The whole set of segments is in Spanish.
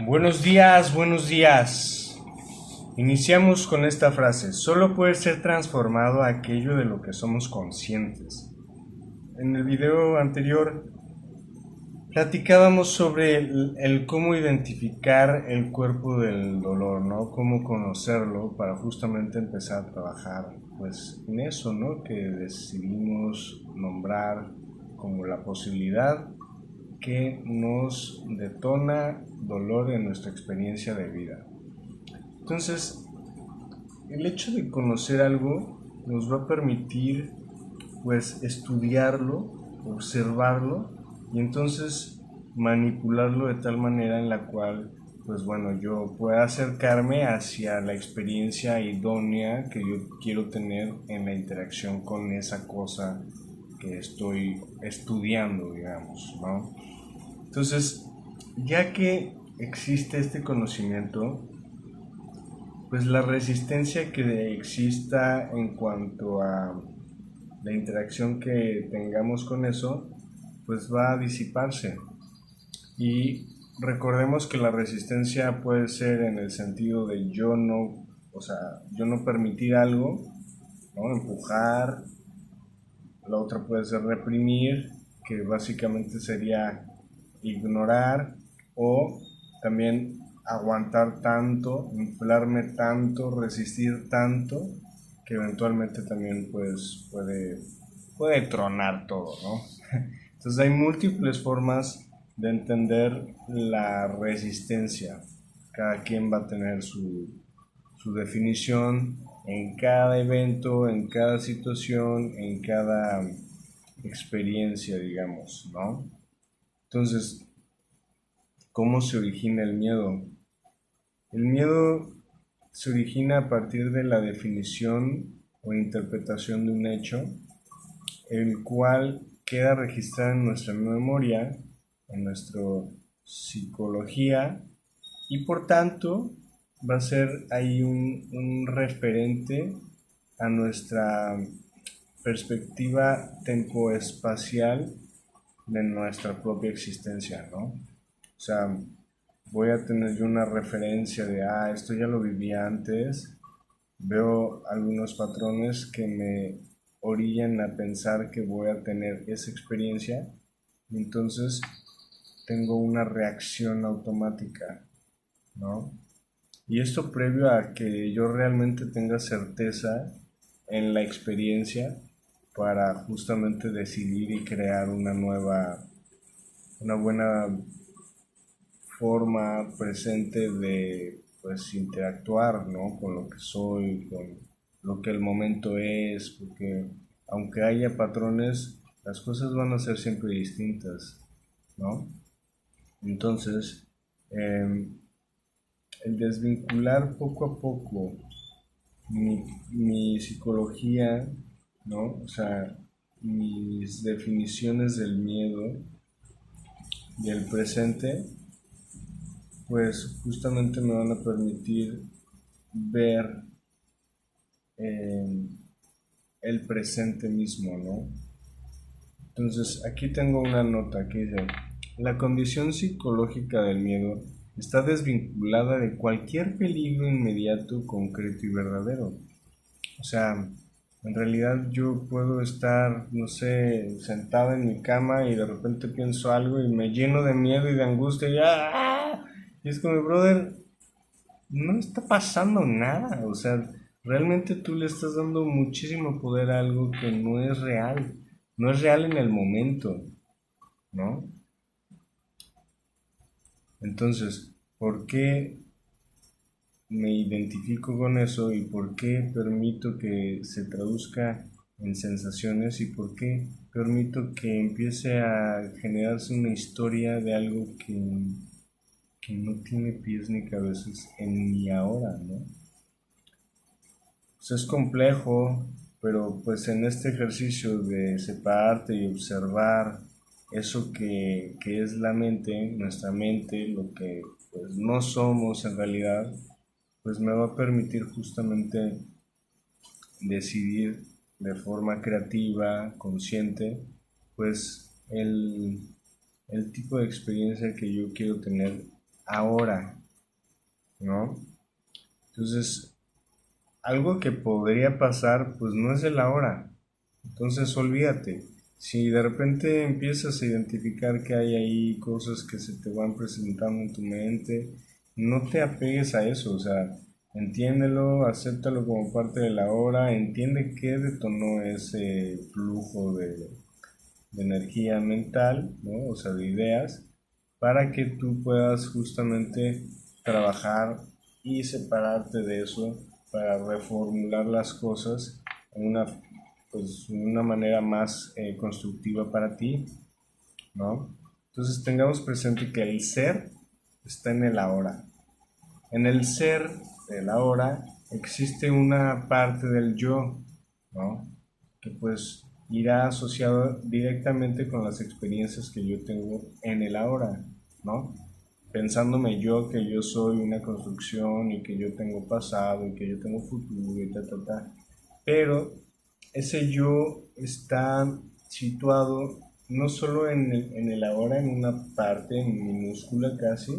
Buenos días, buenos días. Iniciamos con esta frase: solo puede ser transformado aquello de lo que somos conscientes. En el video anterior platicábamos sobre el cómo identificar el cuerpo del dolor, ¿no? Cómo conocerlo para justamente empezar a trabajar, pues, en eso, ¿no? Que decidimos nombrar como la posibilidad que nos detona dolor en nuestra experiencia de vida. Entonces, el hecho de conocer algo nos va a permitir, pues, estudiarlo, observarlo y entonces manipularlo de tal manera en la cual, pues bueno, yo pueda acercarme hacia la experiencia idónea que yo quiero tener en la interacción con esa cosa que estoy estudiando, digamos, ¿no? Entonces, ya que existe este conocimiento, pues la resistencia que exista en cuanto a la interacción que tengamos con eso, pues va a disiparse. Y recordemos que la resistencia puede ser en el sentido de yo no, o sea, yo no permitir algo, ¿no? Empujar. La otra puede ser reprimir, que básicamente sería ignorar, o también aguantar tanto, inflarme tanto, resistir tanto, que eventualmente también pues puede tronar todo, ¿no? Entonces hay múltiples formas de entender la resistencia. Cada quien va a tener su definición en cada evento, en cada situación, en cada experiencia, digamos, ¿no? Entonces, ¿cómo se origina el miedo? El miedo se origina a partir de la definición o interpretación de un hecho, el cual queda registrado en nuestra memoria, en nuestra psicología, y por tanto va a ser ahí un referente a nuestra perspectiva tempoespacial de nuestra propia existencia, ¿no? O sea, voy a tener yo una referencia de, esto ya lo viví antes, veo algunos patrones que me orillan a pensar que voy a tener esa experiencia y entonces tengo una reacción automática, ¿no? Y esto previo a que yo realmente tenga certeza en la experiencia para justamente decidir y crear una buena forma presente de pues interactuar, ¿no? Con lo que soy, con lo que el momento es, porque aunque haya patrones, las cosas van a ser siempre distintas, ¿no? Entonces, eh, el desvincular poco a poco mi psicología, ¿no? O sea, mis definiciones del miedo y el presente, pues justamente me van a permitir ver eh, el presente mismo, ¿no? Entonces, aquí tengo una nota que dice: la condición psicológica del miedo está desvinculada de cualquier peligro inmediato, concreto y verdadero. O sea, en realidad yo puedo estar, no sé, sentado en mi cama y de repente pienso algo y me lleno de miedo y de angustia y, y es como, brother, no está pasando nada. O sea, realmente tú le estás dando muchísimo poder a algo que no es real. No es real en el momento, ¿no? Entonces, ¿por qué me identifico con eso y por qué permito que se traduzca en sensaciones y por qué permito que empiece a generarse una historia de algo que no tiene pies ni cabezas en mi ahora, ¿no? Pues es complejo, pero pues en este ejercicio de separarte y observar eso que es la mente, nuestra mente, lo que pues no somos en realidad, pues me va a permitir justamente decidir de forma creativa, consciente, pues el tipo de experiencia que yo quiero tener ahora, ¿no? Entonces, algo que podría pasar, pues no es el ahora. Entonces, olvídate. Si de repente empiezas a identificar que hay ahí cosas que se te van presentando en tu mente, no te apegues a eso, o sea, entiéndelo, acéptalo como parte de la hora, entiende qué detonó ese flujo de energía mental, ¿no? O sea, de ideas, para que tú puedas justamente trabajar y separarte de eso para reformular las cosas en una manera más constructiva para ti, ¿no? Entonces tengamos presente que el ser está en el ahora. En el ser del ahora existe una parte del yo, ¿no? Que pues irá asociado directamente con las experiencias que yo tengo en el ahora, ¿no? Pensándome yo que yo soy una construcción y que yo tengo pasado y que yo tengo futuro y ta. Pero ese yo está situado no solo en el ahora, en una parte minúscula casi,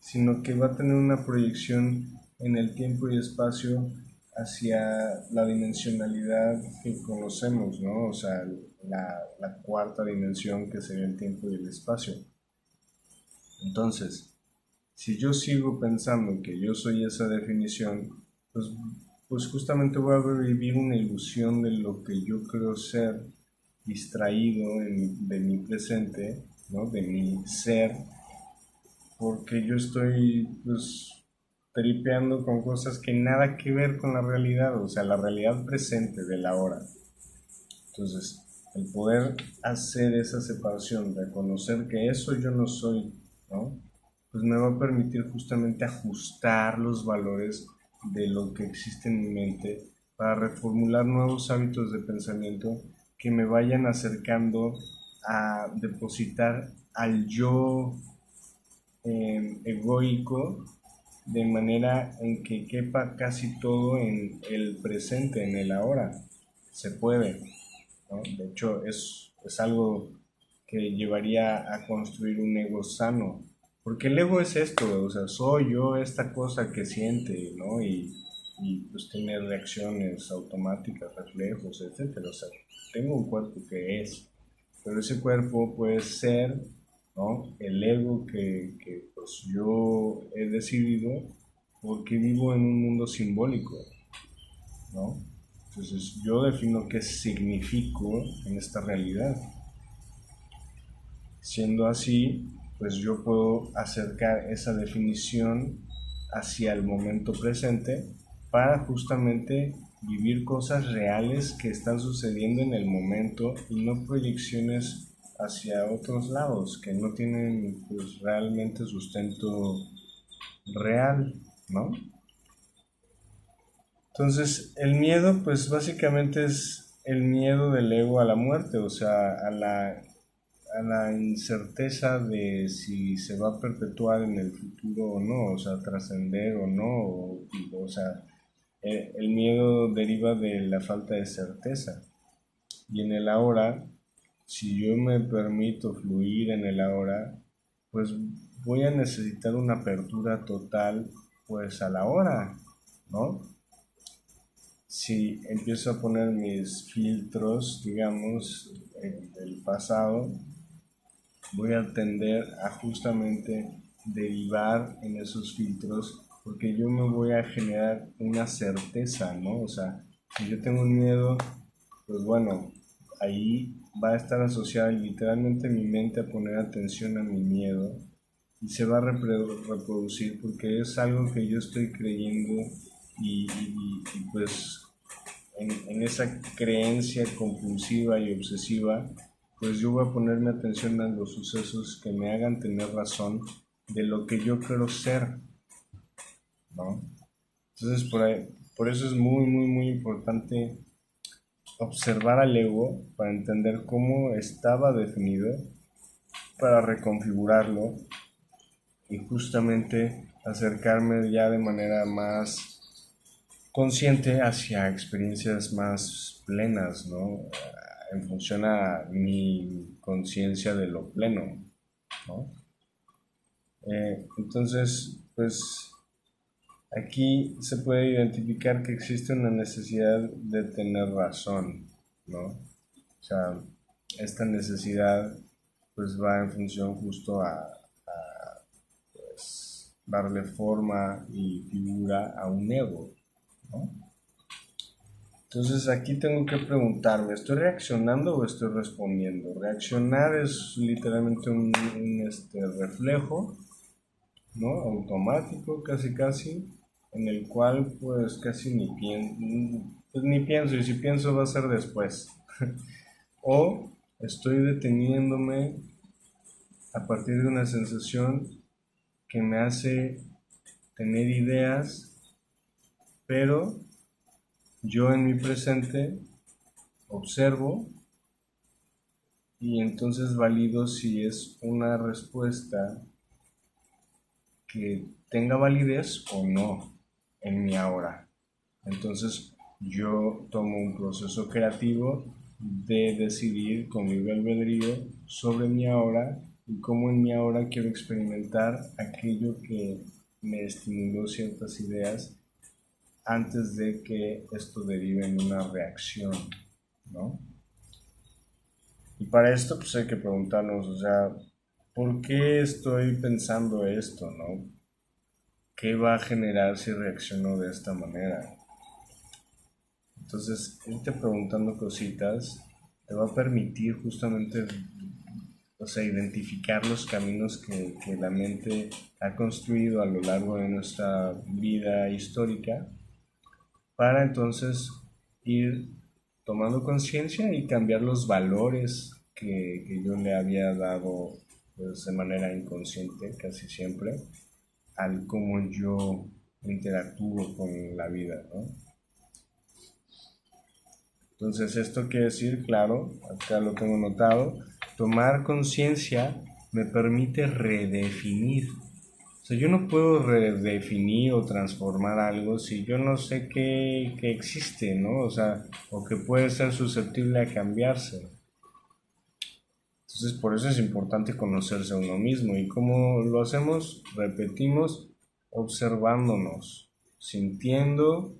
sino que va a tener una proyección en el tiempo y espacio hacia la dimensionalidad que conocemos, ¿no? O sea, la cuarta dimensión que sería el tiempo y el espacio. Entonces, si yo sigo pensando que yo soy esa definición, pues, pues justamente voy a vivir una ilusión de lo que yo creo ser, distraído de mi presente, ¿no? De mi ser, porque yo estoy pues tripeando con cosas que nada que ver con la realidad, o sea, la realidad presente de la hora. Entonces, el poder hacer esa separación, reconocer que eso yo no soy, ¿no? Pues me va a permitir justamente ajustar los valores de lo que existe en mi mente para reformular nuevos hábitos de pensamiento que me vayan acercando a depositar al yo egoico de manera en que quepa casi todo en el presente, en el ahora. Se puede, ¿no? De hecho, es algo que llevaría a construir un ego sano. Porque el ego es esto, o sea, soy yo esta cosa que siente, ¿no? Y pues tiene reacciones automáticas, reflejos, etcétera. O sea, tengo un cuerpo que es, pero ese cuerpo puede ser, ¿no? El ego que pues yo he decidido porque vivo en un mundo simbólico, ¿no? Entonces yo defino qué significo en esta realidad. Siendo así, pues yo puedo acercar esa definición hacia el momento presente para justamente vivir cosas reales que están sucediendo en el momento y no proyecciones hacia otros lados que no tienen pues realmente sustento real, ¿no? Entonces, el miedo, pues básicamente es el miedo del ego a la muerte, o sea, a la incerteza de si se va a perpetuar en el futuro o no, o sea, trascender o no, o sea, el miedo deriva de la falta de certeza. Y en el ahora, si yo me permito fluir en el ahora, pues voy a necesitar una apertura total, pues a la hora, ¿no? Si empiezo a poner mis filtros, digamos, del pasado, voy a tender a justamente derivar en esos filtros porque yo me voy a generar una certeza, ¿no? O sea, si yo tengo un miedo, pues bueno, ahí va a estar asociada literalmente mi mente a poner atención a mi miedo y se va a reproducir porque es algo que yo estoy creyendo y pues en esa creencia compulsiva y obsesiva, pues yo voy a ponerme atención a los sucesos que me hagan tener razón de lo que yo quiero ser, ¿no? Entonces por eso es muy importante observar al ego para entender cómo estaba definido, para reconfigurarlo y justamente acercarme ya de manera más consciente hacia experiencias más plenas, ¿no? En función a mi conciencia de lo pleno, ¿no? Entonces, pues aquí se puede identificar que existe una necesidad de tener razón, ¿no? O sea, esta necesidad pues va en función justo a, pues, darle forma y figura a un ego, ¿no? Entonces aquí tengo que preguntarme, ¿estoy reaccionando o estoy respondiendo? Reaccionar es literalmente un reflejo, ¿no? Automático, casi casi, en el cual pues casi ni pienso, y si pienso va a ser después. O estoy deteniéndome a partir de una sensación que me hace tener ideas, pero yo en mi presente observo y entonces valido si es una respuesta que tenga validez o no en mi ahora. Entonces yo tomo un proceso creativo de decidir con libre albedrío sobre mi ahora y cómo en mi ahora quiero experimentar aquello que me estimuló ciertas ideas antes de que esto derive en una reacción, ¿no? Y para esto pues hay que preguntarnos, o sea, ¿por qué estoy pensando esto, no? ¿Qué va a generar si reacciono de esta manera? Entonces, irte preguntando cositas te va a permitir justamente, o sea, identificar los caminos que la mente ha construido a lo largo de nuestra vida histórica para entonces ir tomando conciencia y cambiar los valores que yo le había dado pues, de manera inconsciente casi siempre al cómo yo interactúo con la vida, ¿no? Entonces esto quiere decir, claro, acá lo tengo notado, tomar conciencia me permite redefinir. O sea, yo no puedo redefinir o transformar algo si yo no sé que existe, ¿no? O sea, o que puede ser susceptible a cambiarse. Entonces, por eso es importante conocerse a uno mismo. ¿Y cómo lo hacemos? Repetimos, observándonos, sintiendo,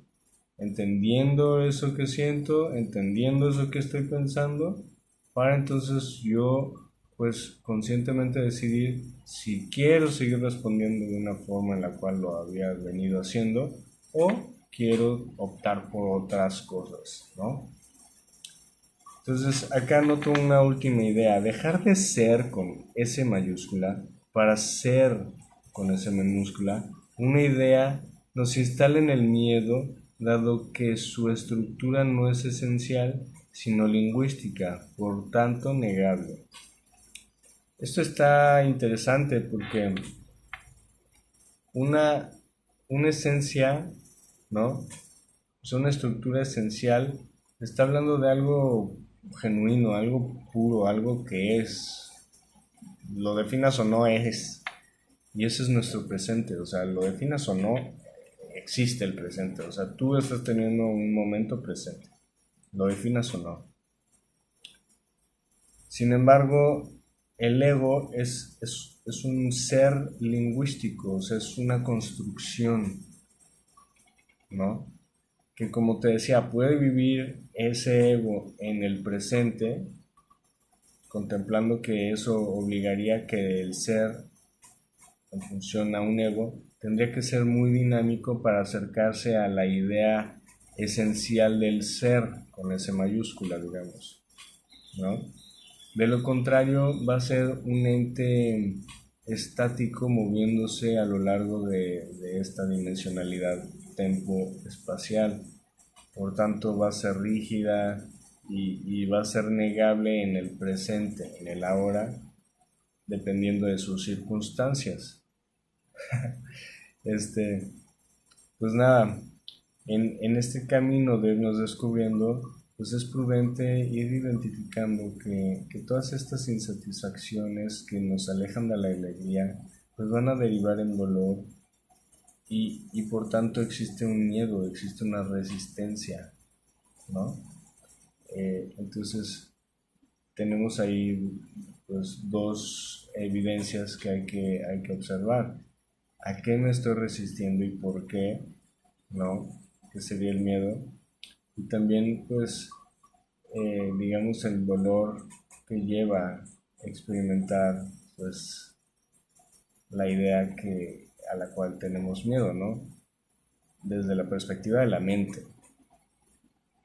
entendiendo eso que siento, entendiendo eso que estoy pensando, para entonces yo pues conscientemente decidir si quiero seguir respondiendo de una forma en la cual lo había venido haciendo o quiero optar por otras cosas, ¿no? Entonces acá noto una última idea, dejar de ser con S mayúscula para ser con S minúscula, una idea nos instala en el miedo dado que su estructura no es esencial sino lingüística, por tanto negable. Esto está interesante porque una, una esencia, ¿no? Es una estructura esencial, está hablando de algo genuino, algo puro, algo que es, lo definas o no es, y ese es nuestro presente, o sea, lo definas o no, existe el presente, o sea, tú estás teniendo un momento presente, lo definas o no. Sin embargo, el ego es un ser lingüístico, o sea, es una construcción, ¿no? Que como te decía, puede vivir ese ego en el presente, contemplando que eso obligaría que el ser, en función a un ego, tendría que ser muy dinámico para acercarse a la idea esencial del ser, con S mayúscula, digamos, ¿no? De lo contrario, va a ser un ente estático moviéndose a lo largo de esta dimensionalidad tempo-espacial. Por tanto, va a ser rígida y va a ser negable en el presente, en el ahora, dependiendo de sus circunstancias. Este, pues nada, en este camino de irnos descubriendo, pues es prudente ir identificando que todas estas insatisfacciones que nos alejan de la alegría, pues van a derivar en dolor y por tanto existe un miedo, existe una resistencia, ¿no? Entonces tenemos ahí pues dos evidencias que hay que observar. ¿A qué me estoy resistiendo y por qué? ¿No? ¿Qué sería el miedo? Y también, pues, digamos, el dolor que lleva a experimentar, pues, la idea a la cual tenemos miedo, ¿no? Desde la perspectiva de la mente.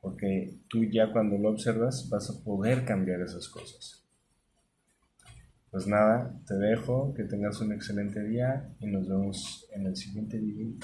Porque tú ya cuando lo observas vas a poder cambiar esas cosas. Pues nada, te dejo, que tengas un excelente día y nos vemos en el siguiente video.